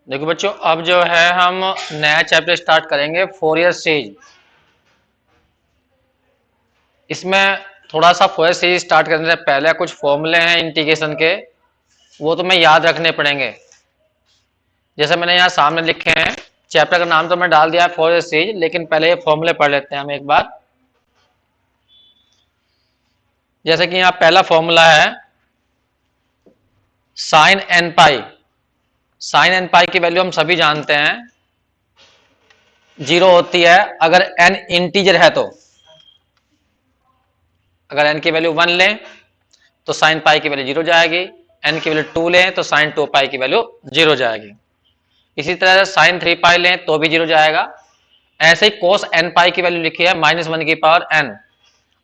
देखो बच्चों, अब जो है हम नया चैप्टर स्टार्ट करेंगे, फोरियर सीरीज। इसमें थोड़ा सा फोरियर सीरीज स्टार्ट करने से पहले कुछ फॉर्मूले हैं इंटीग्रेशन के, वो तुम्हें याद रखने पड़ेंगे। जैसे मैंने यहाँ सामने लिखे हैं, चैप्टर का नाम तो मैं डाल दिया है फोरियर सीरीज, लेकिन पहले ये फॉर्मूले पढ़ लेते हैं हम एक बार। जैसे कि यहाँ पहला फॉर्मूला है साइन एन पाई। साइन एन पाई की वैल्यू हम सभी जानते हैं, जीरो होती है अगर एन इंटीजर है तो। अगर एन की वैल्यू 1 लें तो साइन पाई की वैल्यू जीरो जाएगी, एन की वैल्यू 2 लें तो साइन 2 पाई की वैल्यू जीरो जाएगी। इसी तरह से साइन 3 पाई लें तो भी जीरो जाएगा। ऐसे ही कोस एन पाई की वैल्यू लिखी है -1 की पावर एन।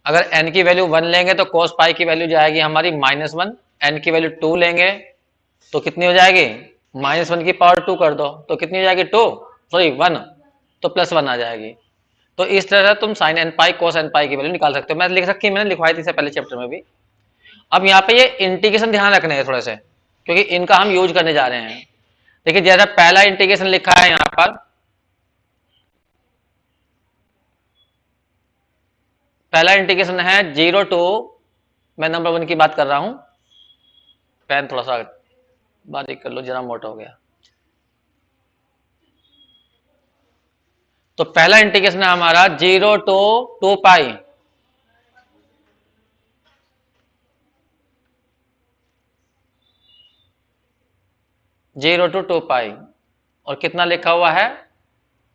अगर एन की वैल्यू 1 लेंगे तो कोस पाई की वैल्यू जाएगी हमारी -1। एन की वैल्यू 2 लेंगे तो कितनी हो जाएगी, -1 की पावर 2 कर दो तो कितनी हो जाएगी, 2 सॉरी 1, तो +1 आ जाएगी। तो इस तरह से तुम साइन एन पाई कोस एन पाई की वैल्यू निकाल सकते हो। मैं लिख सकती, मैंने लिखवाई थी इससे पहले चैप्टर में भी। अब यहाँ पे ये इंटीग्रेशन ध्यान रखने हैं थोड़े से, क्योंकि इनका हम यूज करने जा रहे हैं। देखिए जैसा पहला इंटीग्रेशन लिखा है यहाँ पर, पहला इंटीग्रेशन है 0 टू, मैं नंबर 1 की बात कर रहा हूं, पेन थोड़ा सा बारीक कर लो, जरा मोटा हो गया। तो पहला इंटीग्रेशन है हमारा 0 to 2 pi. Zero to 2 pi, और कितना लिखा हुआ है,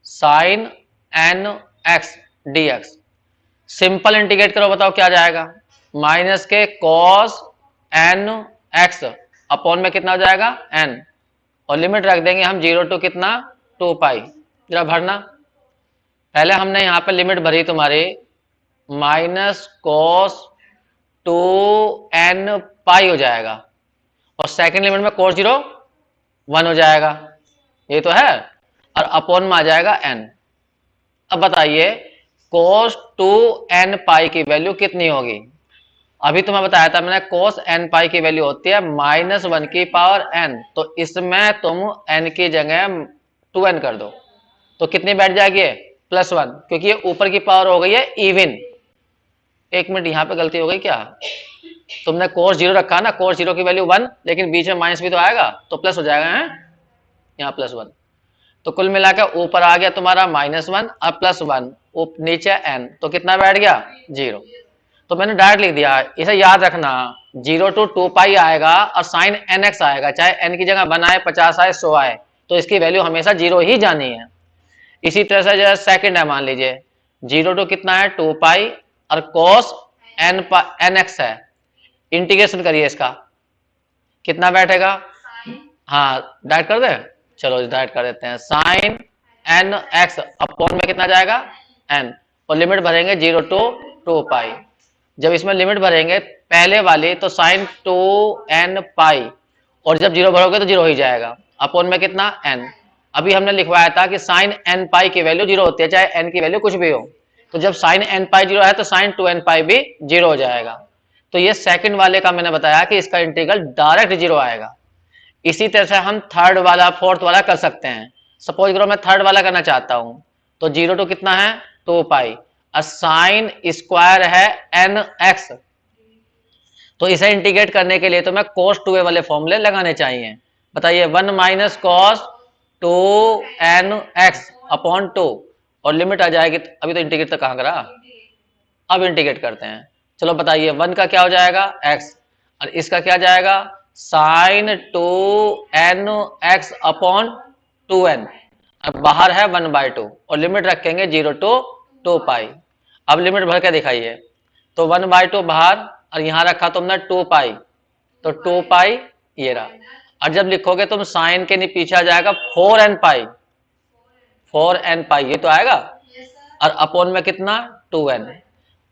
sine n x d x. Simple integrate करो, बताओ क्या जाएगा, माइनस के कॉस एन एक्स अपॉन में कितना हो जाएगा, एन, और लिमिट रख देंगे हम 0 टू कितना, 2 पाई। जरा भरना, पहले हमने यहां पर लिमिट भरी तुम्हारी माइनस कॉस 2 एन पाई हो जाएगा, और सेकेंड लिमिट में cos 0 1 हो जाएगा, ये तो है, और अपॉन में आ जाएगा n। अब बताइए cos 2 n पाई की वैल्यू कितनी होगी। अभी तुम्हें बताया था मैंने, cos n पाई की वैल्यू होती है -1 की पावर n, तो इसमें तुम n की जगह 2n कर दो तो कितनी बैठ जाएगी, +1, क्योंकि ये ऊपर की पावर हो गई है इवन। एक मिनट, यहां पे गलती हो गई क्या, तुमने cos 0 रखा ना, cos 0 की वैल्यू 1, लेकिन बीच में माइनस भी तो आएगा तो प्लस हो जाएगा, है यहाँ +1। तो कुल मिलाकर ऊपर आ गया तुम्हारा -1 और +1, नीचे n, तो कितना बैठ गया, 0। तो मैंने डायरेक्ट लिख दिया, इसे याद रखना, 0 टू 2 पाई आएगा और साइन nx आएगा, चाहे n की जगह 1 आए, 50 आए, 100 आए, तो इसकी वैल्यू हमेशा 0 ही जानी है। इसी तरह से जो सेकंड है, मान लीजिए 0 टू कितना है, 2 पाई, और cos nx है, इंटीग्रेशन करिए इसका, कितना बैठेगा, हाँ डायरेक्ट कर दे, चलो डायरेक्ट कर देते हैं, साइन एन एक्स अपॉन में कितना जाएगा, एन, और लिमिट भरेंगे 0 टू 2 पाई। जब इसमें लिमिट भरेंगे पहले वाली तो साइन 2 एन पाई, और जब 0 भरोगे तो 0 ही जाएगा, अपॉन में कितना, एन। अभी हमने लिखवाया था कि साइन एन पाई की वैल्यू 0 होती है, चाहे एन की वैल्यू कुछ भी हो, तो जब साइन एन पाई 0 है तो साइन 2 एन पाई भी 0 हो जाएगा। तो ये सेकंड वाले का मैंने बताया कि इसका इंटीग्रल डायरेक्ट 0 आएगा। इसी तरह से हम थर्ड वाला, फोर्थ वाला कर सकते हैं। सपोज करो मैं थर्ड वाला करना चाहता हूं, तो 0 टू कितना है, 2 पाई, साइन स्क्वायर है एन एक्स, तो इसे इंटीग्रेट करने के लिए तो मैं cos 2a वाले फॉर्मूले लगाने चाहिए। बताइए 1 minus cos 2 n x upon 2, और लिमिट आ जाएगी, अभी तो इंटीग्रेट तो कहां करा, अब इंटीग्रेट करते हैं। चलो बताइए 1 का क्या हो जाएगा, x, और इसका क्या जाएगा, sign 2 n x upon 2n, अब बाहर है 1/2, और लिमिट रखेंगे 0 टू 2 पाई। अब लिमिट भर के दिखाइए, तो 1/2 बाहर, और यहां रखा तुमने 2 पाई, तो 2 पाई ये रहा, और जब लिखोगे तुम साइन के पीछे आ जाएगा 4n पाई, 4n पाई ये तो आएगा, और अपॉन में कितना, 2n,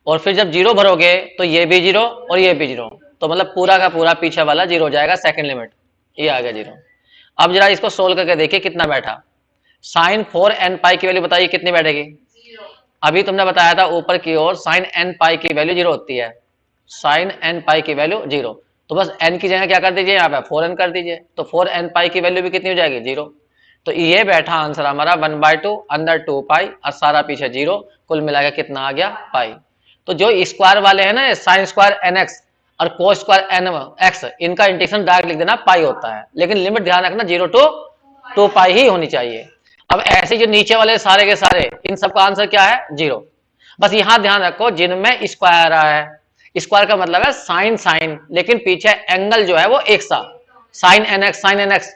और फिर जब 0 भरोगे तो ये भी 0 और ये भी 0, तो मतलब पूरा का पूरा पीछे वाला 0 हो जाएगा, सेकंड लिमिट ये आ गया 0। अब जरा इसको सोल्व करके देखिए कितना बैठा, साइन 4n पाई की वैल्यू बताइए कितनी बैठेगी, अभी तुमने बताया था ऊपर की ओर साइन n पाई की वैल्यू 0 होती है, साइन n पाई की वैल्यू 0, तो बस n की जगह क्या कर दीजिए, यहाँ पे 4n कर दीजिए, तो 4n पाई की वैल्यू भी कितनी हो जाएगी, 0। तो ये बैठा आंसर हमारा 1/2 अंदर 2 पाई और सारा पीछे 0, कुल मिलाकर कितना आ गया, पाई। तो जो स्क्वायर वाले हैं ना, साइन स्क्वायर nx और कोस स्क्वायर nx, इनका इंटीग्रेशन डायरेक्ट लिख देना पाई होता है, लेकिन लिमिट ध्यान रखना 0 to 2 पाई ही होनी चाहिए। अब ऐसे जो नीचे वाले सारे के सारे, इन सबका आंसर क्या है, 0। बस यहां ध्यान रखो जिनमें स्क्वायर आया है, स्क्वायर का मतलब है साइन साइन, लेकिन पीछे एंगल जो है वो एक सा, साइन एनएक्स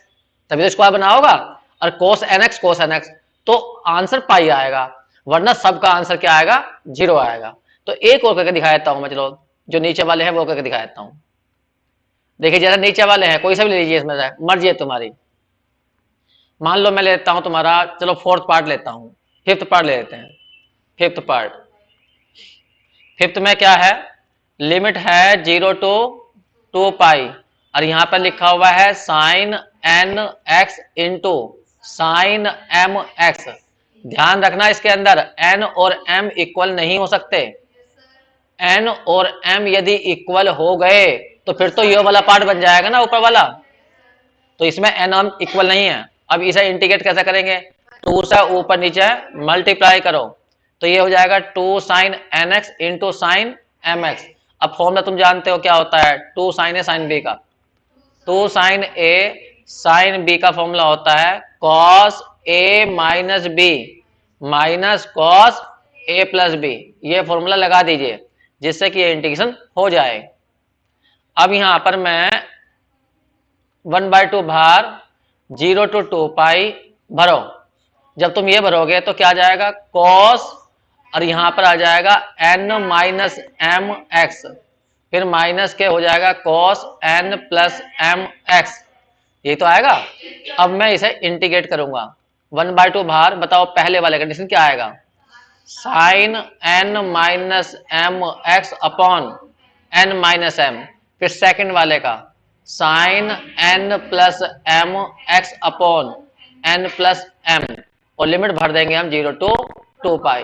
तभी तो स्क्वायर बना होगा, और कोस एनएक्स, तो आंसर पाई आएगा, वरना सबका आंसर क्या आएगा, 0 आएगा। तो एक और करके दिखा देता हूं मैं, चलो जो नीचे वाले हैं वो करके दिखा देता हूं। देखिए जरा नीचे वाले हैं, कोई सा भी ले लीजिए, इसमें मर्जी है तुम्हारी। मान लो मैं लेता हूं तुम्हारा, चलो फोर्थ पार्ट लेता हूं, फिफ्थ पार्ट ले लेते हैं। फिफ्थ पार्ट, फिफ्थ में क्या है, लिमिट है 0 to 2 पाई, और यहां पर लिखा हुआ है sine n x into sine m x. ध्यान रखना इसके अंदर n और m इक्वल नहीं हो सकते। n और m यदि इक्वल हो गए तो फिर तो ये वाला पार्ट बन जाएगा ना, ऊपर वाला, तो इसमें n m इक्वल नहीं है। अब इसे इंटीग्रेट कैसे करेंगे, 2 से ऊपर नीचे मल्टीप्लाई करो, तो ये हो जाएगा 2 sine n x into sine m x. अब फॉर्मूला तुम जानते हो क्या होता है, 2 साइन ए साइन बी का, 2 साइन ए साइन बी का फॉर्मूला होता है cos A minus B minus cos A plus B. ये फॉर्मूला लगा दीजिए जिससे कि ये इंटीग्रेशन हो जाए। अब यहां पर मैं 1/2 भार 0 to 2 पाई भरो, जब तुम ये भरोगे तो क्या आ जाएगा, कॉस, और यहां पर आ जाएगा n माइनस एम एक्स, फिर माइनस के हो जाएगा cos n plus m x, ये तो आएगा। अब मैं इसे इंटीग्रेट करूंगा, 1/2 भार, बताओ पहले वाले कंडीशन क्या आएगा, sine n minus m x upon n minus m, फिर सेकंड वाले का sine n plus m x upon n plus m, और लिमिट भर देंगे हम 0 to 2 पाई।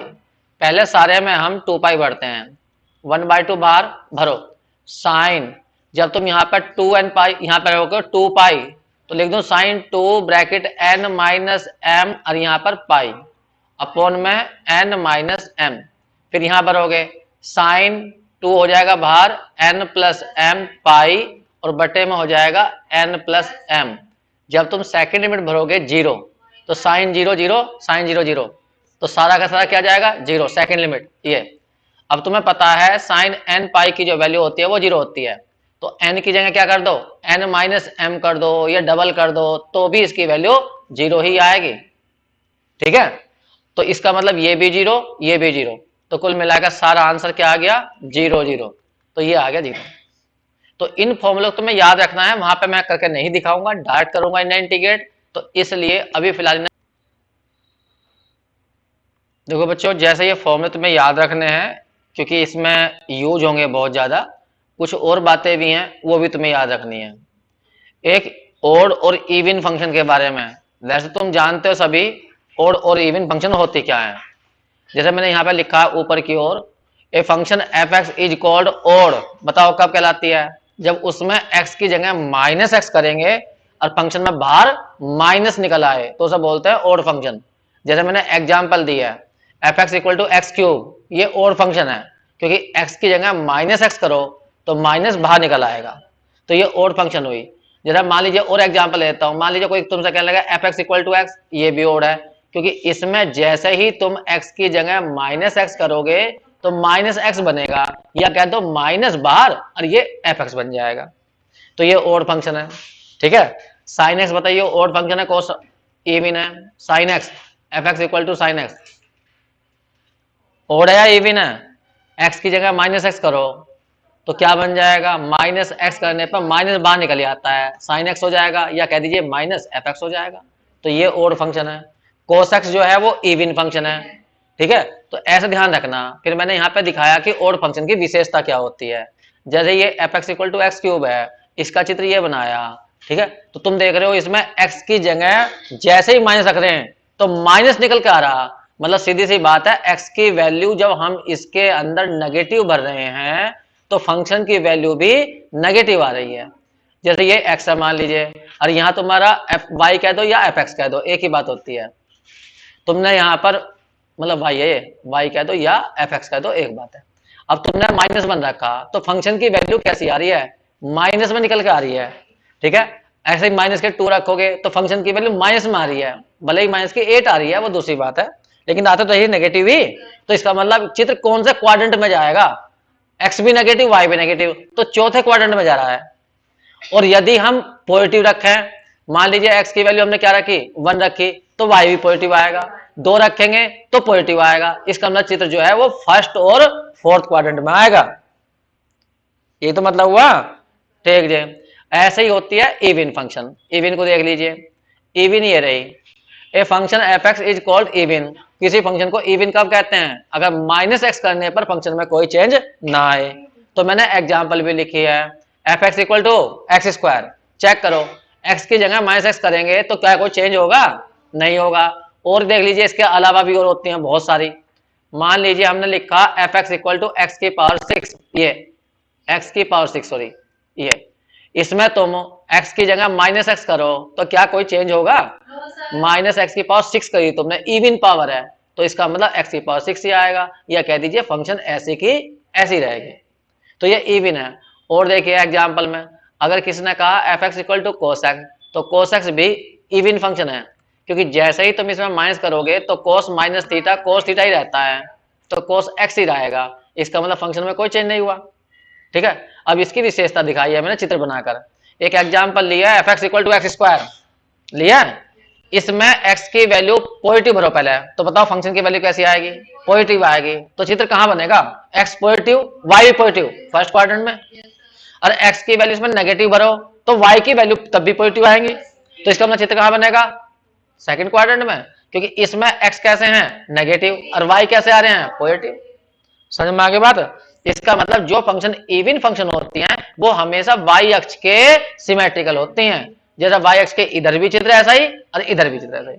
पहले सारे में हम 2 पाई भरते हैं, 1/2 बार भरो, साइन, जब तुम यहाँ पर 2n पाई यहाँ पर रहोगे 2 पाई, तो लिख दो sine 2 bracket n minus m, और यहाँ पर पाई अपॉन में n माइनस एम, फिर यहाँ भरोगे साइन 2 हो जाएगा बाहर n प्लस एम पाई, और बटे में हो जाएगा n प्लस एम। जब तुम सेकेंड लिमिट भरोगे 0, तो साइन 0 0 साइन 0 0, तो सारा का सारा क्या जाएगा, 0, सेकेंड लिमिट ये। अब तुम्हें पता है साइन n पाई की जो वैल्यू होती है वो 0 होती है, तो n की जगह क्या कर दो, n माइनस एम कर दो या डबल कर दो, तो भी इसकी वैल्यू 0 ही आएगी। ठीक है, तो इसका मतलब ये भी 0 ये भी 0, तो कुल मिलाकर सारा आंसर क्या आ गया, 0 0, तो ये आ गया 0। तो इन फॉर्मूले को तुम्हें याद रखना है, वहां पे मैं करके नहीं दिखाऊंगा, डायरेक्ट करूंगा इन्हें इंटीग्रेट, तो इसलिए अभी फिलहाल देखो बच्चों, जैसे ये फॉर्मूले तुम्हें याद रखने हैं क्योंकि इसमें यूज होंगे बहुत ज्यादा, कुछ और बातें भी हैं वो भी तुम्हें याद रखनी है। एक ओड और इवन फंक्शन के बारे में, वैसे तुम जानते हो सभी ओड और इवन फंक्शन होती क्या है। जैसे मैंने यहाँ पे लिखा है ऊपर की ओर, a function f x is called odd, बताओ कब कहलाती है, जब उसमें x की जगह माइनस एक्स करेंगे और फंक्शन में बाहर माइनस निकल आए तो उसे बोलते हैं ओड फंक्शन। जैसे मैंने एग्जाम्पल दिया है f x equal to x cube, ये ओड फंक्शन है क्योंकि x की जगह माइनस एक्स करो तो माइनस बाहर निकल आएगा, तो ये ओड फंक्शन हुई। जरा मान लीजिए और एग्जाम्पल लेता हूं, मान लीजिए कोई तुमसे कहने लगा f x equal to x, ये भी ओड है क्योंकि इसमें जैसे ही तुम x की जगह माइनस एक्स करोगे तो माइनस एक्स बनेगा, या कह दो माइनस बाहर और ये एफ एक्स बन जाएगा, तो ये ओड फंक्शन है। ठीक है, साइन एक्स बताइए ओड फंक्शन है कोस इवन है, sine x f x equal to sine x odd है या इवन है, एक्स की जगह माइनस एक्स करो तो क्या बन जाएगा, माइनस एक्स करने पर माइनस बाहर निकल आता है, साइन एक्स हो जाएगा, या कह दीजिए माइनस एफ एक्स हो जाएगा, तो ये ओड फंक्शन है। कोस एक्स जो है वो इवन फंक्शन है। ठीक है, तो ऐसे ध्यान रखना। फिर मैंने यहाँ पे दिखाया कि ओड फंक्शन की विशेषता क्या होती है, जैसे ये f x equal to x cube है, इसका चित्र ये बनाया। ठीक है, तो तुम देख रहे हो इसमें एक्स की जगह जैसे ही माइनस रख रहे हैं तो माइनस निकल के आ रहा, मतलब सीधी सी बात है एक्स की वैल्यू जब हम इसके अंदर नेगेटिव भर रहे हैं तो फंक्शन की वैल्यू भी नेगेटिव आ रही है। जैसे ये x है मान लीजिए, और यहाँ तुम्हारा एफ वाई कह दो या एफ एक्स कह दो, एक ही बात होती है। तुमने यहाँ पर मतलब वाई है, वाई कह दो या एफ एक्स कह दो, एक बात है। अब तुमने माइनस वन रखा तो फंक्शन की वैल्यू कैसी आ रही है, माइनस में निकल के आ रही है, ठीक है। ऐसे ही माइनस के टू रखोगे तो फंक्शन की वैल्यू माइनस में आ रही है, भले ही माइनस की 8 आ रही है वो दूसरी बात है, लेकिन आते तो यही नेगेटिव ही। तो इसका मतलब चित्र कौन से क्वाड्रेंट में जाएगा, एक्स भी नेगेटिव वाई भी नेगेटिव, तो चौथे क्वाड्रेंट में जा रहा है। और यदि हम पॉजिटिव रखें, मान लीजिए एक्स की वैल्यू हमने क्या रखी, 1 रखी, तो वाई भी पॉजिटिव आएगा, 2 रखेंगे तो पॉजिटिव आएगा। इसका मतलब चित्र जो है वो फर्स्ट और फोर्थ क्वाड्रेंट में आएगा। ये तो मतलब हुआ, ठीक है। ऐसे ही होती है इवन फंक्शन। इवन को देख लीजिए, इवन ये रही, ए function f x is called even. किसी फंक्शन को इवन कब कहते हैं, अगर माइनस एक्स करने पर फंक्शन में कोई चेंज ना आए। तो मैंने एग्जांपल भी लिखी है, f x equal to x square. Check करो, एक्स की जगह माइनस एक्स करेंगे तो क्या कोई चेंज होगा, नहीं होगा। और देख लीजिए इसके अलावा भी और होती हैं बहुत सारी। मान लीजिए हमने लिखा f x equal to x की पावर 6, ये एक्स की पावर 6 सॉरी, ये इसमें तुम x की जगह माइनस एक्स करो तो क्या कोई चेंज होगा, माइनस एक्स की पावर 6 करी तुमने, इवन पावर है, तो इसका मतलब x की पावर 6 ही आएगा, या कह दीजिए फंक्शन ऐसी की ऐसी रहेगी। तो ये इवन है। और देखिए एग्जांपल में, अगर किसी ने कहा f x equal to cos x, तो कोस एक्स भी इवन फंक्शन है, क्योंकि जैसे ही तुम इसमें माइनस करोगे तो cos minus theta cos theta ही रहता है, तो कोस एक्स ही रहेगा। इसका मतलब फंक्शन में कोई चेंज नहीं हुआ, ठीक है। अब इसकी विशेषता दिखाई है मैंने चित्र बनाकर। एक एग्जांपल लिया है, f x equal to x square लिया है, इसमें x की वैल्यू पॉजिटिव भरो पहले, तो बताओ फंक्शन की वैल्यू कैसी आएगी, पॉजिटिव आएगी। तो चित्र कहां बनेगा, x पॉजिटिव y भी पॉजिटिव, फर्स्ट क्वाड्रेंट में। और x की वैल्यू इसमें नेगेटिव भरो तो y की वैल्यू तब भी पॉजिटिव आएंगी, तो इसका मतलब चित्र कहां बनेगा, सेकंड क्वाड्रेंट में, क्योंकि इसमें x कैसे हैं, नेगेटिव, और y कैसे आ रहे हैं, पॉजिटिव। समझ में आ गई बात। इसका मतलब जो फंक्शन इवन फंक्शन होती हैं वो हमेशा y अक्ष के सिमेट्रिकल होती हैं, जैसा y अक्ष के इधर भी चित्र ऐसा ही और इधर भी चित्र ऐसा ही।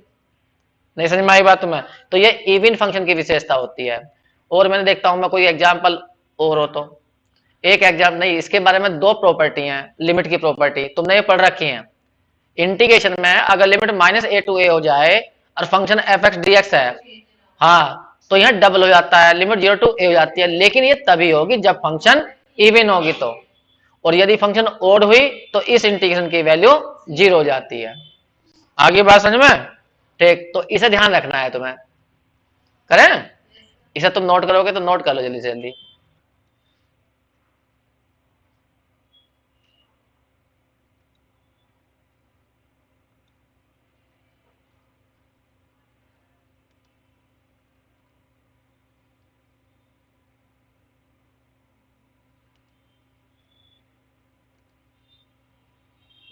नहीं समझ में आई बात तुम्हें, तो ये इवन फंक्शन की विशेषता होती है। और मैंने देखता हूं मैं कोई एग्जाम्पल और हो तो, एक एग्जाम्पल नहीं, इसके बारे में दो प्रॉपर्टी हैं, लिमिट की प्रॉपर्टी तुमने ये पढ़ रखी है। इंटीग्रेशन में अगर लिमिट माइनस ए टू ए हो जाए और function f x d x है, हाँ, तो यहाँ डबल हो जाता है, लिमिट 0 टू ए हो जाती है, लेकिन ये तभी होगी जब फंक्शन इवन होगी तो। और यदि फंक्शन ओड हुई तो इस इंटीग्रेशन की वैल्यू 0 हो जाती है। आगे बात समझ में, ठीक। तो इसे ध्यान रखना है तुम्हें, करें, इसे तुम नोट करोगे तो नोट कर लो जल्दी से जल्दी।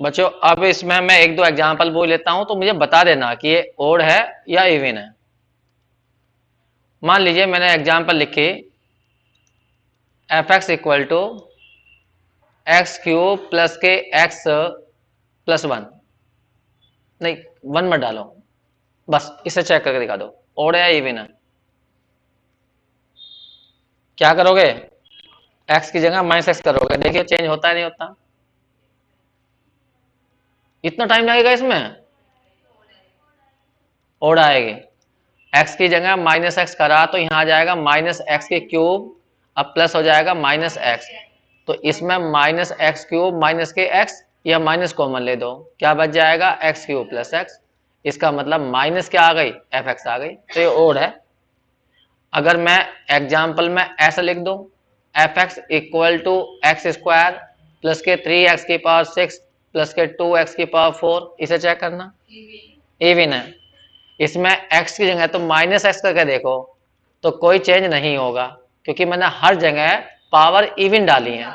बच्चों अब इसमें मैं एक दो एग्जांपल बोल लेता हूं, तो मुझे बता देना कि ये ओड है या इवन है। मान लीजिए मैंने एग्जांपल लिखी, f x equal to x cube plus k x plus 1, नहीं 1 मत डालो, बस इसे चेक करके दिखा दो ओड है या इवन है। क्या करोगे, एक्स की जगह माइनस एक्स करोगे, देखिए चेंज होता है नहीं होता, इतना टाइम लगेगा इसमें, ओड आएगी। एक्स की जगह माइनस एक्स करा तो यहां आ जाएगा माइनस एक्स के क्यूब, अब प्लस हो जाएगा माइनस एक्स, तो इसमें माइनस एक्स क्यूब माइनस के एक्स, या माइनस कॉमन ले दो, क्या बच जाएगा एक्स क्यूब प्लस एक्स। इसका मतलब माइनस क्या आ गई, एफ एक्स आ गई, तो ये ओड है। अगर मैं एग्जाम्पल में ऐसा लिख दूं, f x equal to x square plus k 3x की पावर 6 प्लस के 2x की पावर 4, इसे चेक करना, इवन है। इसमें x की जगह तो माइनस एक्स करके देखो तो कोई चेंज नहीं होगा, क्योंकि मैंने हर जगह पावर इवन डाली है।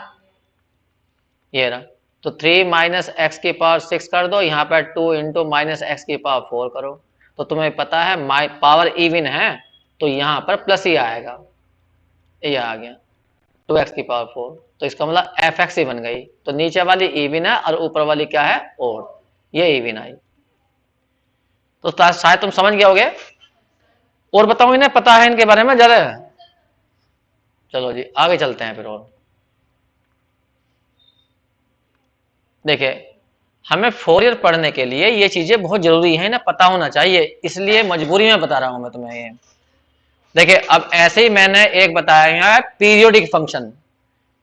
ये रहा, तो 3 माइनस एक्स की पावर 6 कर दो, यहाँ पर 2 इंटू माइनस एक्स की पावर 4 करो, तो तुम्हें पता है पावर इवन है तो यहाँ पर प्लस ही आएगा, ये आ गया 2x की पावर 4, तो इसका मतलब एफ एक्स ही बन गई। तो नीचे वाली इवन है और ऊपर वाली क्या है, ओड, ये इवन आई। तो शायद तुम समझ गए होगे। और बताओ इन्हें पता है इनके बारे में जरा, चलो जी आगे चलते हैं फिर। और देखिए हमें फोरियर पढ़ने के लिए ये चीजें बहुत जरूरी है ना, पता होना चाहिए, इसलिए मजबूरी में बता रहा हूं मैं तुम्हें ये। देखिए अब ऐसे ही मैंने एक बताया है पीरियोडिक फंक्शन।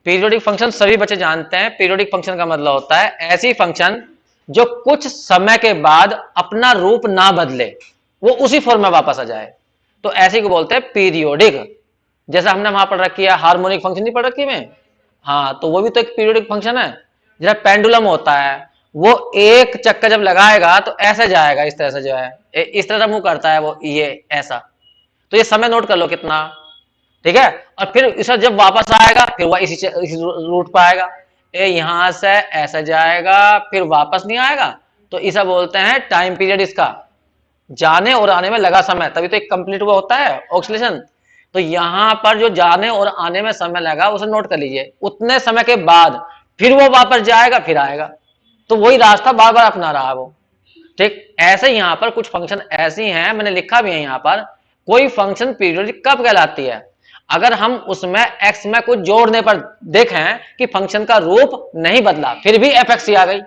पीरियोडिक फंक्शन सभी बच्चे जानते हैं। पीरियोडिक फंक्शन का मतलब होता है ऐसी फंक्शन जो कुछ समय के बाद अपना रूप ना बदले, वो उसी फॉर्म में वापस आ जाए, तो ऐसी को बोलते हैं पीरियोडिक। जैसा हमने वहां पढ़ रखी है हार्मोनिक फंक्शन, नहीं पढ़ रखी में, हाँ, तो वो भी तो एक पीरियोडिक फंक्शन है। जैसा पेंडुलम होता है, वो एक चक्कर जब लगाएगा तो ऐसे जाएगा, इस तरह से जो है इस तरह मुंह करता है वो, ये ऐसा। तो ये समय नोट कर लो कितना, ठीक है। और फिर इसे जब वापस आएगा फिर वह इसी रूट पर आएगा, यहां से ऐसा जाएगा फिर वापस नहीं आएगा, तो इसे बोलते हैं टाइम पीरियड। इसका जाने और आने में लगा समय, तभी तो एक कंप्लीट हुआ होता है ऑक्सीलेशन। तो यहां पर जो जाने और आने में समय लगा उसे नोट कर लीजिए, उतने समय के बाद फिर वो वापस जाएगा फिर आएगा, तो वही रास्ता बार बार अपना रहा वो, ठीक। ऐसे यहां पर कुछ फंक्शन ऐसी हैं, मैंने लिखा भी है यहां पर, कोई फंक्शन पीरियोडिक कब कहलाती है, अगर हम उसमें एक्स में कुछ जोड़ने पर देखें कि फंक्शन का रूप नहीं बदला फिर भी एफ एक्स आ गई,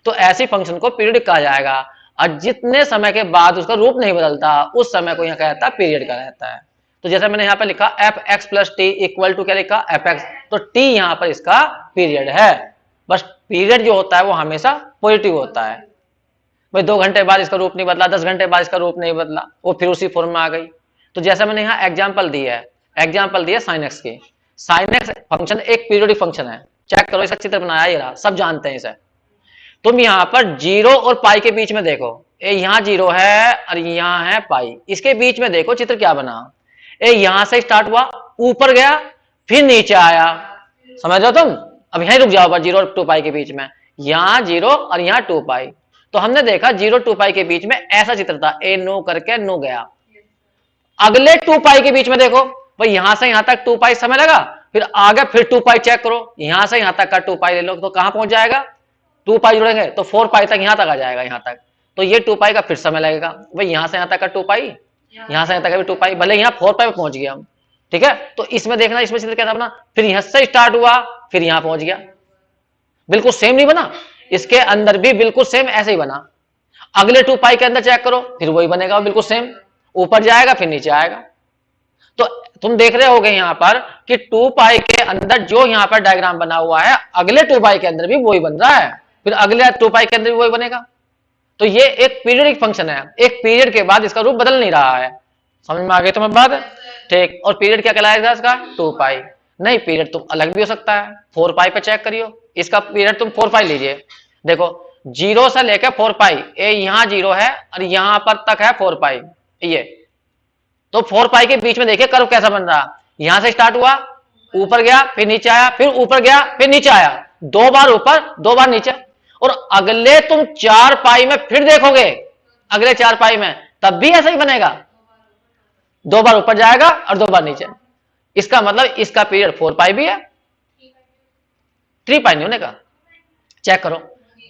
तो ऐसी फंक्शन को पीरियोडिक कहा जाएगा। और जितने समय के बाद उसका रूप नहीं बदलता उस समय को यहां कहता है पीरियड का रहता है। तो जैसे मैंने यहां पर लिखा f x plus t equal to क्या लिखा, एफ एक्स, तो टी यहां पर इसका पीरियड है। बस पीरियड जो होता है वो हमेशा पॉजिटिव होता है। भाई 2 घंटे बाद इसका रूप नहीं बदला, 10 घंटे बाद इसका रूप नहीं बदला, वो फिर उसी फॉर्म में आ गई। तो जैसे मैंने यहाँ एग्जाम्पल दी है, एग्जाम्पल दी है साइन एक्स की। साइन एक्स फंक्शन एक पीरियोडिक फंक्शन है, चेक करो, इसका चित्र बनाया ये रहा, सब जानते हैं इसे। तुम यहाँ पर जीरो और पाई के बीच में देखो, यहाँ जीरो है और यहाँ है पाई, इसके बीच में देखो चित्र क्या बना, यहां से स्टार्ट हुआ, ऊपर गया फिर नीचे आया, समझ रहे हो तुम। अब यहीं रुक जाओ, जीरो और 2 पाई के बीच में, यहाँ जीरो और यहाँ 2 पाई। तो हमने देखा 0 2 पाई के बीच में ऐसा चित्र था, ए नो करके नो गया। अगले 2 पाई के बीच में देखो, भाई यहां से यहां तक 2 पाई समय लगा, फिर आगे फिर 2 पाई चेक करो, यहां से यहां तक का 2 पाई ले लो, तो कहां पहुंच जाएगा, 2 पाई जुड़ेंगे तो 4 पाई तक यहां तक आ जाएगा, यहां तक। तो ये 2 पाई का फिर समय लगेगा, भाई यहां से यहां तक का 2 पाई, यहां से यहां तक का भी 2 पाई, भले यहां 4 पाई पे पहुंच गया हम, ठीक है। तो इसमें देखना, इसमें चित्र क्या था अपना, फिर यहां से स्टार्ट हुआ फिर यहां पहुंच गया, बिल्कुल सेम नहीं बना, इसके अंदर भी बिल्कुल सेम ऐसे ही बना। अगले 2 पाई के अंदर चेक करो, फिर वही बनेगा बिल्कुल सेम, ऊपर जाएगा फिर नीचे आएगा। तो तुम देख रहे होगे यहां पर कि 2 पाई के अंदर जो यहां पर डायग्राम बना हुआ है, अगले 2 पाई के अंदर भी वही बन रहा है, फिर अगले 2 पाई के अंदर भी वही बनेगा। तो ये एक पीरियडिक फंक्शन है, एक पीरियड के बाद इसका रूप बदल नहीं रहा है, समझ में आ गई तुम्हें बात, ठीक। और पीरियड क्या कहलाएगा इसका, 2 पाई। नहीं, पीरियड तुम अलग भी हो सकता है, 4 पाई पे चेक करियो, इसका पीरियड तुम 4 पाई लीजिए, देखो 0 से लेकर 4 पाई, यहां 0 है और यहां पर तक है 4 पाई, ये तो 4 पाई के बीच में देखिए कर्व कैसा बन रहा, यहां से स्टार्ट हुआ, ऊपर गया फिर नीचे आया, फिर ऊपर गया फिर नीचे आया, 2 बार ऊपर 2 बार नीचे। और अगले तुम 4 पाई में फिर देखोगे, अगले 4 पाई में तब भी ऐसा ही बनेगा, 2 बार ऊपर जाएगा और 2 बार नीचे। इसका मतलब इसका पीरियड 4 पाई भी है, 3 पाई नहीं होने का। चेक करो,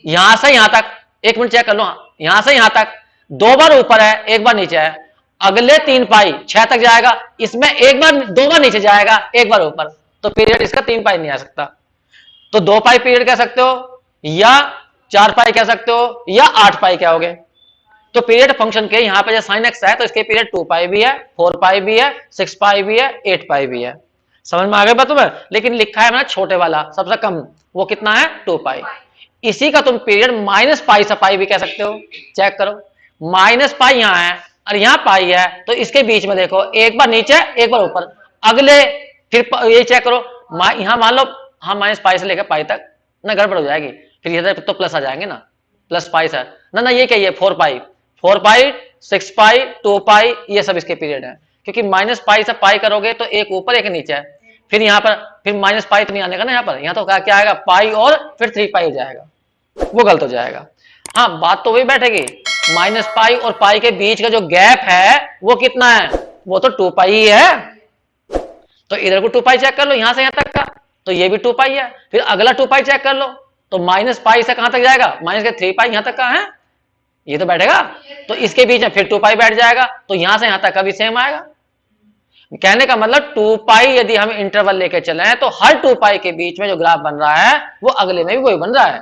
यहां से यहां तक, 1 मिनट चेक कर लो, यहां से यहां तक 2 बार ऊपर है 1 बार नीचे है, अगले 3 पाई 6 तक जाएगा, इसमें 1 बार 2 बार नीचे जाएगा 1 बार ऊपर, तो पीरियड इसका 3 पाई नहीं आ सकता। तो 2 पाई पीरियड कह सकते हो, या 4 पाई कह सकते हो, या 8 पाई कहोगे। तो पीरियड फंक्शन के यहां पे जो साइन एक्स है, तो इसके पीरियड 2 पाई भी है, 4 पाई भी है, 6 पाई भी है, 8 पाई भी है, समझ में आ गया बात तुम्हें। लेकिन लिखा है मैंने छोटे वाला सबसे कम, वो कितना है, 2 पाई। इसी का तुम पीरियड माइनस पाई से पाई भी कह सकते हो, चेक करो, माइनस पाई यहां है और यहां पाई है, तो इसके बीच में देखो 1 बार नीचे 1 बार ऊपर, अगले फिर ये चेक करो, यहां मान लो हाँ माइनस पाई से लेकर पाई तक ना, गड़बड़ हो जाएगी, फिर इधर तो प्लस आ जाएंगे ना, प्लस पाई से ना, ये क्या, ये 4 पाई, 4 पाई 6 पाई 2 पाई, ये सब इसके पीरियड है। क्योंकि माइनस पाई से पाई करोगे तो एक ऊपर एक नीचे है, फिर यहाँ पर फिर माइनस पाई तो नहीं आने का ना, यहाँ पर यहाँ तो क्या आएगा, पाई और फिर 3 पाई हो जाएगा, वो गलत हो जाएगा। हाँ, बात तो वही बैठेगी, माइनस पाई और पाई के बीच का जो गैप है वो कितना है, वो तो 2 पाई ही है। तो इधर को 2 पाई चेक कर लो, यहां से यहां तक का, तो ये भी 2 पाई है, फिर अगला 2 पाई चेक कर लो, तो माइनस पाई से कहां तक जाएगा, माइनस के 3 पाई यहां तक का है, ये तो बैठेगा, तो इसके बीच में फिर 2 पाई बैठ जाएगा, तो यहां से यहां तक का भी सेम आएगा। कहने का मतलब 2 पाई यदि हम इंटरवल लेके चले तो हर 2 पाई के बीच में जो ग्राफ बन रहा है वो अगले में भी वही बन रहा है,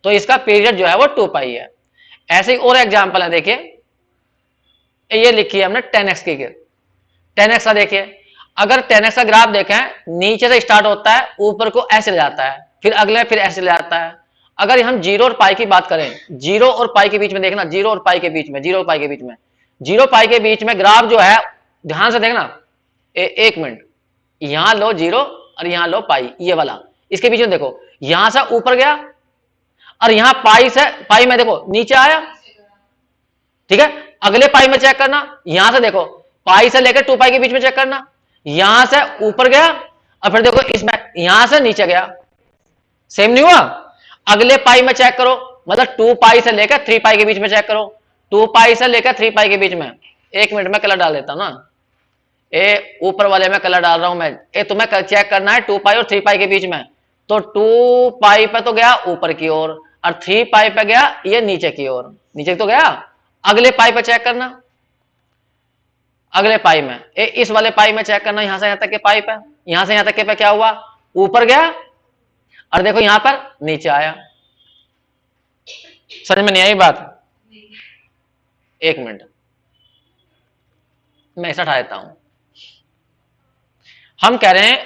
तो इसका पीरियड जो है वो 2 पाई है। ऐसे ही और एग्जांपल है, देखिए ये लिखी है हमने 10x की। 10x का देखिए, अगर 10x का ग्राफ देखें, नीचे से स्टार्ट होता है, ऊपर को ऐसे ले जाता है, फिर अगले फिर ऐसे ले जाता है। अगर हम जीरो और पाई की बात करें, जीरो और पाई के बीच में देखना, जीरो और पाई के बीच में, जीरो और पाई के बीच में, जीरो पाई के बीच में ग्राफ जो है, ध्यान से देखना, एक मिनट, यहां लो जीरो और यहां लो पाई, ये वाला, इसके बीच में देखो, यहां से ऊपर गया और यहां पाई से, पाई में देखो नीचे आया, ठीक है। अगले पाई में चेक करना, यहां से देखो, पाई से लेकर 2 पाई के बीच में चेक करना, यहां से ऊपर गया और फिर देखो इसमें यहां से नीचे गया, सेम नहीं हुआ। अगले पाई में चेक करो, मतलब 2 पाई से लेकर 3 पाई के बीच में चेक करो, 2 पाई से लेकर 3 पाई के बीच में। एक मिनट में कलर डाल देता हूं ना, ए ऊपर वाले में कलर डाल रहा हूं मैं, ए तुम्हें चेक करना है 2 पाई और 3 पाई के बीच में, तो 2 पाई पे तो गया ऊपर की ओर और 3 पाई पे गया ये नीचे की ओर, नीचे तो गया। अगले पाई पे चेक करना, अगले पाई में, इस वाले पाई में चेक करना, यहां से यहां तक के पाई पे, यहां से यहां तक के पे क्या हुआ, ऊपर गया और देखो यहां पर नीचे आया। समझ में नहीं आई बात? एक मिनट मैं ऐसा हटा देता हूं। हम कह रहे हैं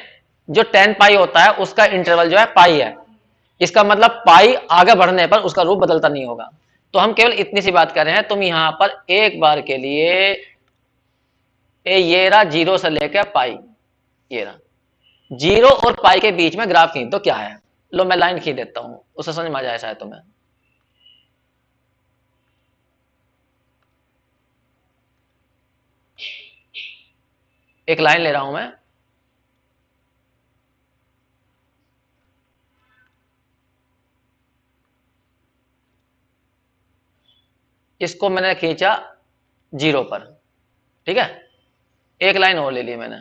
जो 10 पाई होता है उसका इंटरवल जो है पाई है, इसका मतलब पाई आगे बढ़ने पर उसका रूप बदलता नहीं होगा। तो हम केवल इतनी सी बात कर रहे हैं, तुम यहां पर एक बार के लिए ये रहा जीरो से लेकर पाई, ये रहा जीरो और पाई के बीच में ग्राफ खींच, तो क्या है, लो मैं लाइन खींच देता हूं, उससे समझ में आ जाए शायद तुम्हें। एक लाइन ले रहा हूं मैं, इसको मैंने खींचा जीरो पर, ठीक है, एक लाइन और ले ली मैंने,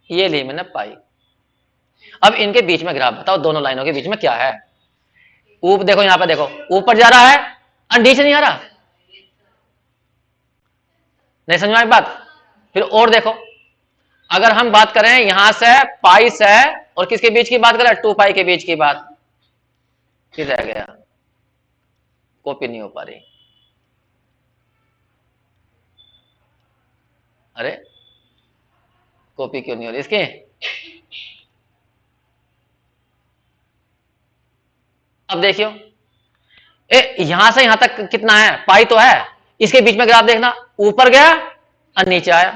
ये ली मैंने पाई। अब इनके बीच में ग्राफ बताओ, दोनों लाइनों के बीच में क्या है। ऊपर देखो, यहां पर देखो, ऊपर जा रहा है और नीचे नहीं आ रहा, नहीं समझ में आई बात? फिर और देखो, अगर हम बात करें यहां से पाई से और किसके बीच की बात करें, 2 पाई के बीच की बात, फिर रह गया, कॉपी नहीं हो पा रही, अरे कॉपी क्यों नहीं हो रही इसकी, अब देखियो, यहां से यहां तक कितना है, पाई तो है, इसके बीच में ग्राफ देखना, ऊपर गया और नीचे आया।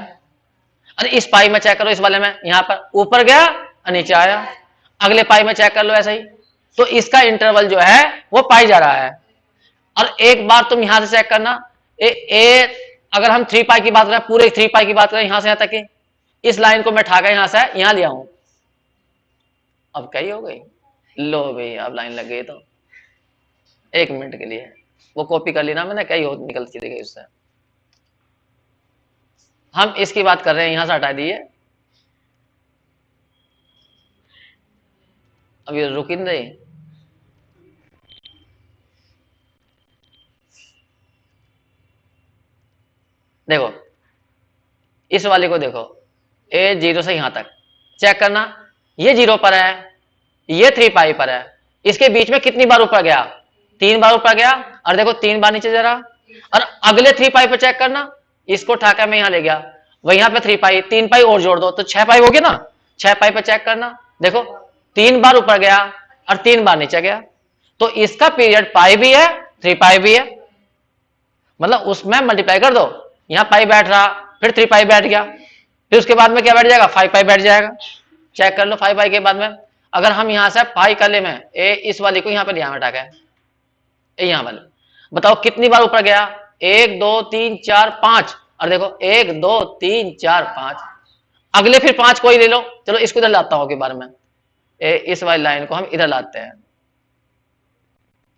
अरे इस पाई में चेक करो, इस वाले में, यहां पर ऊपर गया और नीचे आया, अगले पाई में चेक कर लो ऐसा ही। तो इसका इंटरवल जो है वो पाई जा रहा है। और एक बार तुम यहां से चेक करना, अगर हम 3 पाई की बात करें, पूरे 3 पाई की बात करें, यहां से यहां तक की, इस लाइन को मैं ठाकर यहां से यहां लिया हूं, अब क्या ही हो गई, लो भाई अब लाइन लग गई। तो 1 मिनट के लिए वो कॉपी कर ली ना मैंने, क्या ही हो निकल चली गई उससे। हम इसकी बात कर रहे हैं, यहां से हटा दिए, अब ये रुक ही नहीं रही। देखो इस वाले को देखो, ए जीरो से यहां तक चेक करना, ये जीरो पर है, ये 3 पाई पर है, इसके बीच में कितनी बार ऊपर गया, 3 बार ऊपर गया, और देखो 3 बार नीचे जा रहा। और अगले 3 पाई पर चेक करना, इसको उठाकर मैं यहां ले गया, वही यहां पे 3 पाई, 3 पाई और जोड़ दो तो 6 पाई हो गया ना, 6 पाई पर चेक करना, देखो 3 बार ऊपर गया और 3 बार नीचे गया, तो इसका पीरियड पाई भी है 3 पाई भी है, मतलब उसमें मल्टीप्लाई कर दो, यहां पाई बैठ रहा, फिर 3 पाई बैठ गया, फिर उसके बाद में क्या बैठ जाएगा, 5 पाई बैठ जाएगा। चेक कर लो 5 पाई के बाद में, अगर हम यहां से पाई कर ले में इस वाली को यहां पर यहां हटा के यहां वाले, बताओ कितनी बार ऊपर गया, 1 2 3 4 5, और देखो 1 2 3 4 5, अगले फिर 5 कोई ले लो, चलो इसको इधर लाता हूं के बारे में, इस वाली लाइन को हम इधर लाते हैं,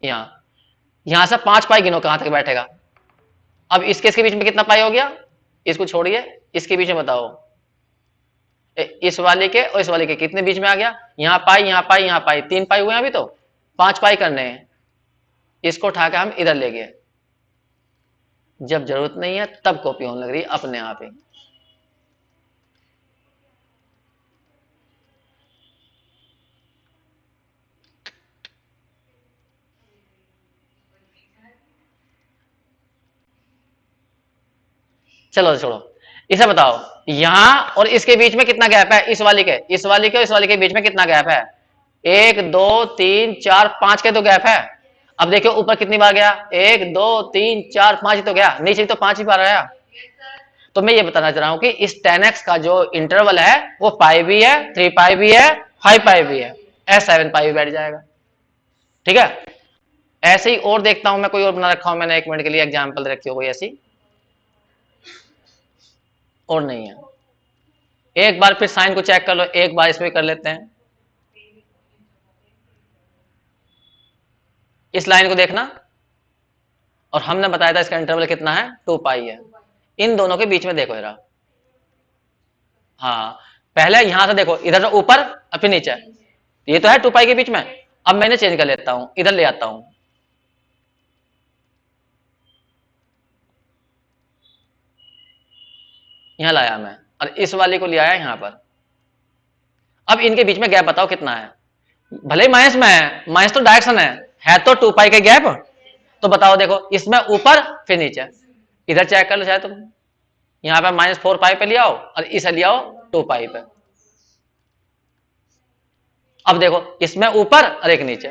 यहां से 5 पाई गिनो कहां तक बैठेगा। अब इसके बीच में कितना पाई हो गया, इसको छोड़िए, इसके बीच में बताओ, इस वाले के और इस वाले के कितने बीच में आ गया, यहां पाई यहां पाई यहां पाई, 3 पाई हुए अभी, तो 5 पाई करने हैं, इसको उठाकर हम इधर ले गए, जब जरूरत नहीं है तब कॉपी होने लग रही है अपने आप ही। चलो छोड़ो, इसे बताओ यहां और इसके बीच में कितना गैप है, इस वाली के और इस वाली के बीच में कितना गैप है, 1 2 3 4 5 के तो गैप है। अब देखियो ऊपर कितनी बार गया, 1 2 3 4 5 ही तो गया, नीचे तो 5 ही बार आया। तो मैं ये बताना चाह रहा हूं कि इस 10x का जो इंटरवल है वो पाई भी है, 3 पाई भी है, 5 पाई भी है, 7 पाई भी बैठ जाएगा। ठीक है, ऐसे ही और देखता हूं मैं, कोई और बना रखा हूं मैंने, 1 मिनट के लिए एग्जाम्पल रखी हो कोई ऐसी, और नहीं है। एक बार फिर साइन को चेक कर लो, एक बार इसमें कर लेते हैं। इस लाइन को देखना, और हमने बताया था इसका इंटरवल कितना है, 2 पाई है। इन दोनों के बीच में देखो जरा, हाँ पहले यहां से देखो, इधर से ऊपर और फिर नीचे, ये तो है 2 पाई के बीच में। अब मैंने चेंज कर लेता हूं, इधर ले आता हूं, यहां लाया मैं, और इस वाले को ले आया यहां पर। अब इनके बीच में गैप बताओ कितना है, भले ही माइनस में है, माइनस तो डायरेक्शन है तो 2 पाई का गैप। तो बताओ देखो, इसमें ऊपर फिर नीचे, इधर चेक कर लो चाहे तुम, यहां पे -4 पाई पे ले आओ और इसे ले आओ 2 पाई पे। अब देखो इसमें ऊपर और एक नीचे,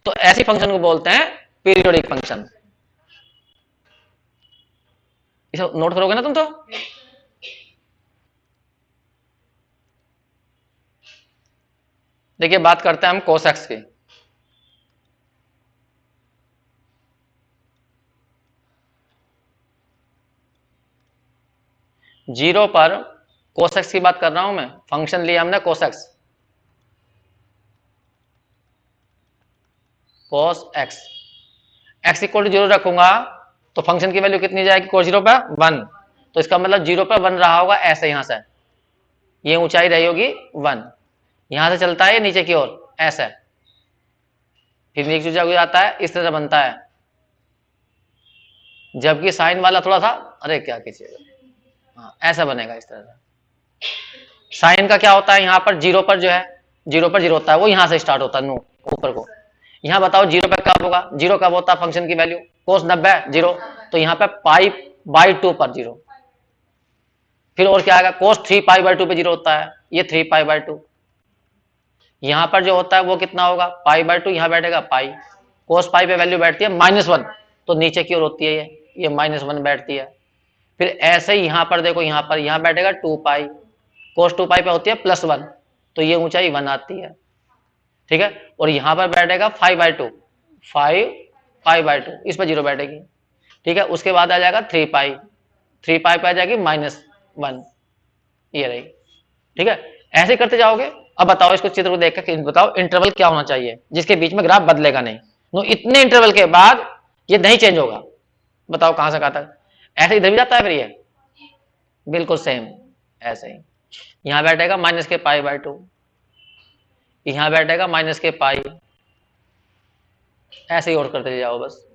तो ऐसी फंक्शन को बोलते हैं पीरियोडिक फंक्शन। इसे नोट करोगे ना तुम तो। देखिए बात करते हैं हम cos x की। जीरो पर cos x की बात कर रहा हूं मैं, फंक्शन लिया हमने cos x, cos x, x equal to 0 रखूंगा तो फंक्शन की वैल्यू कितनी जाएगी cos 0 पर 1, तो इसका मतलब 0 पर 1 रहा होगा ऐसे, यहां से ये ऊंचाई रही होगी 1, यहां से चलता है नीचे की ओर ऐसे, फिर नीचे जाता है, इस तरह से बनता है। जबकि साइन वाला थोड़ा था, अरे क्या कीजिएगा, हाँ ऐसा बनेगा इस तरह से। साइन का क्या होता है, यहाँ पर 0 पर जो है, 0 पर 0 होता है, वो यहां से स्टार्ट होता है नो ऊपर को। यहाँ बताओ 0 पे कब होगा, 0 कब होता है फंक्शन की वैल्यू, कोस 90 0, तो यहाँ पे पाई बाई 2 पर 0। फिर और क्या आएगा, कोस 3 पाई बाई 2 पे 0 होता है, ये 3 पाई बाई 2। यहाँ पर जो होता है वो कितना होगा, पाई बाई 2, यहाँ बैठेगा पाई, कोस पाई पे वैल्यू बैठती है -1, तो नीचे की ओर होती है ये -1 बैठती है। फिर ऐसे ही यहाँ पर देखो, यहाँ बैठेगा 2 पाई, कोस 2 पाई पे होती है +1, तो ये ऊंचाई 1 आती है। ठीक है, और यहाँ पर बैठेगा 5/2, 5 पाई बाई 2, इस पर 0 बैठेगी। ठीक है, उसके बाद आ जाएगा 3 पाई, 3 पाई पे आ जाएगी -1, ये रही। ठीक है, ऐसे करते जाओगे। अब बताओ इसको चित्र को देख कर बताओ इंटरवल क्या होना चाहिए जिसके बीच में ग्राफ बदलेगा नहीं, नो इतने इंटरवल के बाद ये नहीं चेंज होगा। बताओ कहां से कहां तक, ऐसे इधर भी जाता है फिर ये बिल्कुल सेम ऐसे ही। यहां बैठेगा -π/2, यहां बैठेगा -π, ऐसे ही और करते जाओ बस।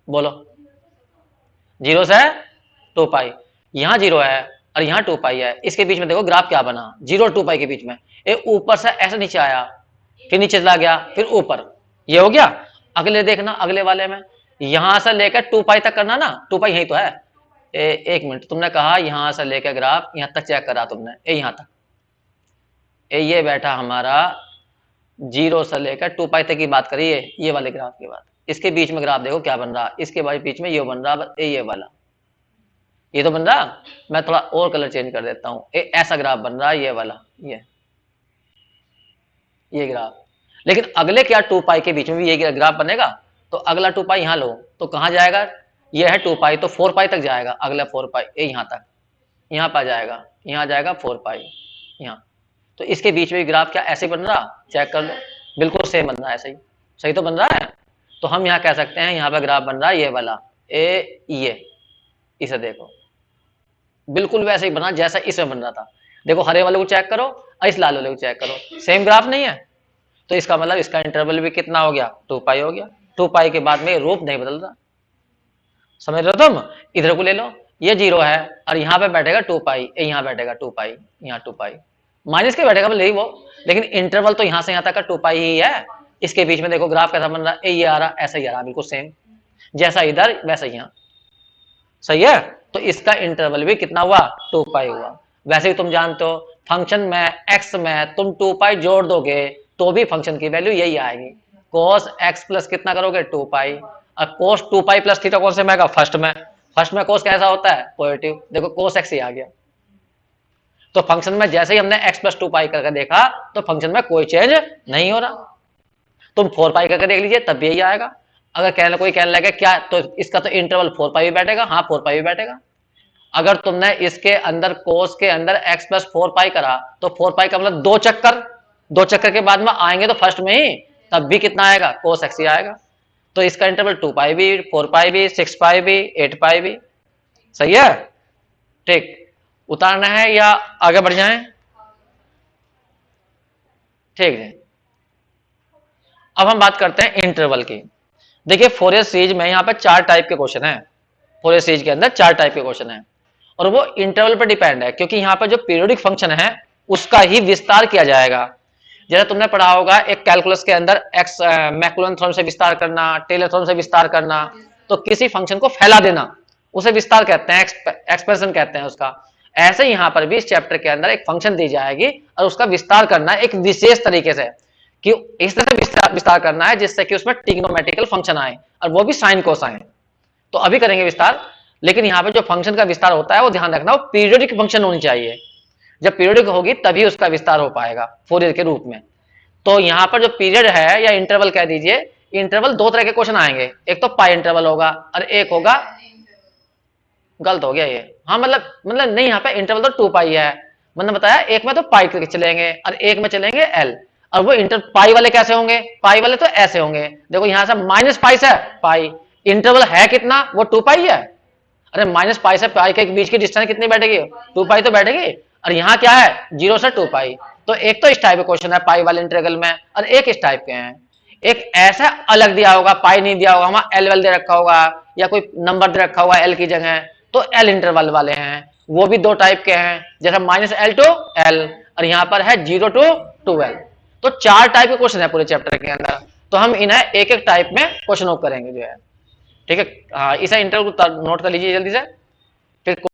बोलो 0 से 2 पाई, यहां 0 है और यहाँ 2 पाई है, इसके बीच में देखो ग्राफ क्या बना, 0 और 2 पाई के बीच में, एक ऊपर से ऐसे नीचे आया, फिर नीचे चला गया, फिर ऊपर, ये हो गया। अगले देखना, अगले वाले में यहां से लेकर 2 पाई तक करना ना, 2 पाई यही तो है। एक मिनट, तुमने कहा यहां से लेकर ग्राफ यहां तक चेक करा तुमने, यहां तक ये बैठा हमारा 0 से लेकर 2 पाई तक की बात करी, ये वाले ग्राफ की बात। इसके बीच में ग्राफ देखो क्या बन रहा, इसके बीच में ये बन रहा, ये वाला, ये तो बन रहा। मैं थोड़ा और कलर चेंज कर देता हूं, ऐसा ग्राफ बन रहा है ये वाला, ये ग्राफ। लेकिन अगले क्या 2 पाई के बीच में भी ये ग्राफ बनेगा, तो अगला 2 पाई यहां लो तो कहां जाएगा, ये है 2 पाई, तो 4 पाई तक जाएगा, अगला 4 पाई यहां तक, यहां पर जाएगा, यहां जाएगा 4 पाई यहां। तो इसके बीच में ग्राफ क्या ऐसे बन रहा, चेक कर लो, बिल्कुल सेम बन रहा है, ऐसे ही सही तो बन रहा है। तो हम यहाँ कह सकते हैं यहाँ पर ग्राफ बन रहा है ये वाला, ये इसे देखो बिल्कुल वैसे ही बना जैसा इसमें बन रहा था। देखो हरे वाले को चेक करो और इस लाल वाले को चेक करो, सेम ग्राफ नहीं है, तो इसका मतलब इसका इंटरवल भी कितना हो गया, 2 पाई हो गया। 2 पाई के बाद में रूप नहीं बदल रहा, समझ रहे हो तुम? इधर को ले लो, ये 0 है और यहाँ पे बैठेगा 2 पाई, यहाँ बैठेगा 2 पाई, यहाँ 2 पाई, माइनस के बैठेगा भले ही वो, लेकिन इंटरवल तो यहाँ से यहाँ तक का 2 पाई ही है। इसके बीच में देखो ग्राफ कैसा बन रहा है, ये आ रहा, ऐसा ही आ रहा, बिल्कुल सेम, जैसा इधर वैसा यहाँ। सही है? तो इसका इंटरवल भी कितना हुआ, 2 पाई हुआ। वैसे ही तुम जानते हो फंक्शन में x में तुम 2 पाई जोड़ दोगे तो भी फंक्शन की वैल्यू यही आएगी। cos x प्लस कितना करोगे, 2 पाई। अब cos 2 पाई प्लस थीटा कौन से में आएगा, फर्स्ट में। फर्स्ट में cos कैसा होता है, पॉजिटिव। देखो cos x ही आ गया। तो फंक्शन में जैसे ही हमने x प्लस 2 पाई करके देखा तो फंक्शन में कोई चेंज नहीं हो रहा। तुम 4 पाई करके देख लीजिए तब भी यही आएगा। अगर कोई कहने लगे क्या, तो इसका तो इंटरवल 4 पाई भी बैठेगा, हाँ 4 पाई भी बैठेगा। अगर तुमने इसके अंदर कोस के अंदर x प्लस 4 पाई करा तो 4 पाई का मतलब 2 चक्कर के बाद में आएंगे तो फर्स्ट में ही, तब भी कितना आएगा, कोस x ही आएगा। तो इसका इंटरवल 2 पाई भी, 4 पाई भी, 6 पाई भी, 8 पाई भी। सही है? ठीक, उतारना है या आगे बढ़ जाएं? ठीक है, अब हम बात करते हैं इंटरवल की। देखिए फोरियर सीरीज में यहाँ पे 4 टाइप के क्वेश्चन है। फोरियर सीरीज के अंदर 4 टाइप के क्वेश्चन है और वो इंटरवल पर डिपेंड है, क्योंकि यहाँ पर जो पीरियोडिक फंक्शन है उसका ही विस्तार किया जाएगा। जैसे तुमने पढ़ा होगा एक कैलकुलस के अंदर एक्स मैकुलन थ्योरम से विस्तार करना, टेलर थ्योरम से विस्तार करना, तो किसी फंक्शन को फैला देना उसे विस्तार कहते हैं, एक्सप्रेशन कहते हैं उसका। ऐसे यहाँ पर भी इस चैप्टर के अंदर एक फंक्शन दी जाएगी और उसका विस्तार करना एक विशेष तरीके से, कि इस तरह से विस्तार करना है जिससे कि उसमें ट्रिग्नोमेट्रिकल फंक्शन आए और वो भी साइन कोस आए। तो अभी करेंगे विस्तार, लेकिन यहाँ पे जो फंक्शन का विस्तार होता है वो ध्यान रखना, वो पीरियोडिक फंक्शन होनी चाहिए। जब पीरियोडिक होगी तभी उसका विस्तार हो पाएगा फोरियर के रूप में। तो यहाँ पर जो पीरियड है या इंटरवल कह दीजिए, इंटरवल 2 तरह के क्वेश्चन आएंगे, एक तो पाई इंटरवल होगा और एक होगा, गलत हो गया ये, हाँ मतलब नहीं, यहाँ पे इंटरवल तो 2 पाई है, मैंने बताया एक में तो पाई के चलेंगे और एक में चलेंगे एल। और वो पाई वाले कैसे होंगे, पाई वाले तो ऐसे होंगे, देखो यहाँ से माइनस पाई से पाई, इंटरवल है कितना, वो 2 पाई है। अरे माइनस पाई से पाई के बीच की डिस्टेंस कितनी बैठेगी, 2 पाई तो बैठेगी। और यहाँ क्या है, 0 से 2 पाई। तो एक तो इस टाइप का क्वेश्चन है पाई वाले इंटीग्रल में, और एक इस टाइप के हैं। एक ऐसा अलग दिया होगा, पाई नहीं दिया होगा, वहां एल वेल दे रखा होगा या कोई नंबर दे रखा होगा एल की जगह, तो एल इंटरवल वाले हैं। वो भी 2 टाइप के हैं, जैसे -L to L और यहाँ पर है 0 to 2L। तो 4 टाइप के क्वेश्चन है पूरे चैप्टर के अंदर, तो हम इन्हें एक एक टाइप में क्वेश्चन करेंगे जो है। ठीक है, हाँ इसे इंटरव्यू नोट कर लीजिए जल्दी से। फिर